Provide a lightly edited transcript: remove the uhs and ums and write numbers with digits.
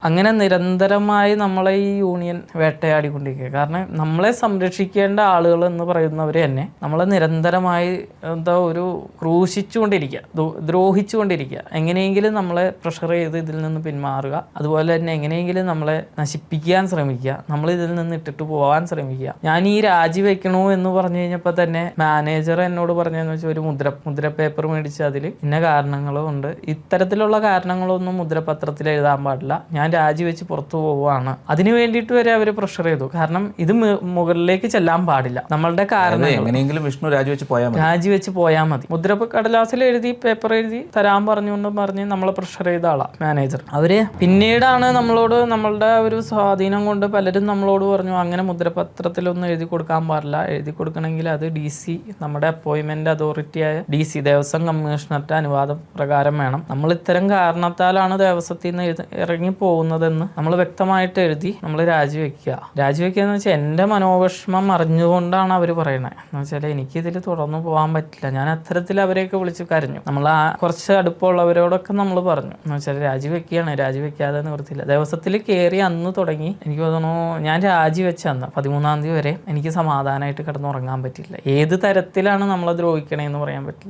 അങ്ങനെ നിരന്തരമായി നമ്മളെ ഈ യൂണിയൻ വേട്ടയാടിക്കൊണ്ടിരിക്കുക. കാരണം നമ്മളെ സംരക്ഷിക്കേണ്ട ആളുകൾ എന്ന് പറയുന്നവർ തന്നെ നമ്മളെ നിരന്തരമായി ഒരു ക്രൂശിച്ചുകൊണ്ടിരിക്കുക, ദ്രോഹിച്ചുകൊണ്ടിരിക്കുക. എങ്ങനെയെങ്കിലും നമ്മളെ പ്രഷർ ചെയ്ത് ഇതിൽ നിന്ന് പിന്മാറുക, അതുപോലെ തന്നെ എങ്ങനെയെങ്കിലും നമ്മളെ നശിപ്പിക്കാൻ ശ്രമിക്കുക, നമ്മൾ ഇതിൽ നിന്ന് ഇട്ടിട്ട് പോകാൻ ശ്രമിക്കുക. ഞാൻ ഈ രാജിവെക്കണോ എന്ന് പറഞ്ഞു കഴിഞ്ഞപ്പോൾ തന്നെ മാനേജർ എന്നോട് പറഞ്ഞതെന്ന് വെച്ചാൽ ഒരു മുദ്ര പേപ്പർ മേടിച്ച് അതിൽ ഇന്ന കാരണങ്ങളും ഉണ്ട്, ഇത്തരത്തിലുള്ള കാരണങ്ങളൊന്നും മുദ്രപത്രത്തിൽ എഴുതാൻ പാടില്ല, ഞാൻ രാജിവെച്ച് പുറത്തു പോവുകയാണ്. അതിനു വേണ്ടിയിട്ട് വരെ അവർ പ്രഷർ ചെയ്തു. കാരണം ഇത് മുകളിലേക്ക് ചെല്ലാൻ പാടില്ല, നമ്മളുടെ കാരണം എങ്ങനെയെങ്കിലും വിഷ്ണു രാജിവെച്ച് പോയാൽ മതി. കടലാസിൽ എഴുതി പേപ്പർ എഴുതി തരാൻ പറഞ്ഞ് നമ്മളെ പ്രഷർ ചെയ്ത ആളാ മാനേജർ. അവര് പിന്നീടാണ് നമ്മളോട് നമ്മളുടെ ഒരു സ്വാധീനം കൊണ്ട് പലരും നമ്മളോട് പറഞ്ഞു അങ്ങനെ മുദ്രപത്രത്തിലൊന്നും എഴുതി കൊടുക്കാൻ പാടില്ല, എഴുതി കൊടുക്കണമെങ്കിൽ അത് DC നമ്മുടെ അപ്പോയിൻമെന്റ് അതോറിറ്റിയായ DC ദേവസ്വം കമ്മീഷണറുടെ അനുവാദം പ്രകാരം വേണം. നമ്മൾ ഇത്തരം കാരണത്താലാണ് ദേവസ്വത്തിൽ നിന്ന് ഇറങ്ങി പോകുന്നതെന്ന് നമ്മൾ വ്യക്തമായിട്ട് എഴുതി നമ്മൾ രാജിവെക്കുക എന്ന് വെച്ചാൽ എൻ്റെ മനോവിഷമം അറിഞ്ഞുകൊണ്ടാണ് അവർ പറയണത്. എന്ന് വെച്ചാൽ എനിക്കിതിൽ തുടർന്ന് പോകാൻ പറ്റില്ല. ഞാൻ അത്തരത്തിൽ അവരെയൊക്കെ വിളിച്ച് കരഞ്ഞു. നമ്മൾ കുറച്ച് അടുപ്പമുള്ളവരോടൊക്കെ നമ്മൾ പറഞ്ഞു എന്ന് വെച്ചാൽ രാജിവെക്കാതെ നിവൃത്തിയില്ല. ദേവസ്വത്തിൽ കയറി അന്ന് തുടങ്ങി എനിക്ക് തോന്നുന്നു ഞാൻ രാജിവെച്ച അന്ന് 13-ാം തീയതി വരെ എനിക്ക് സമാധാനമായിട്ട് കിടന്നുറങ്ങാൻ പറ്റില്ല. ഏത് തരത്തിലാണ് നമ്മളെ ദ്രോഹിക്കണേന്ന് പറയാൻ പറ്റില്ല.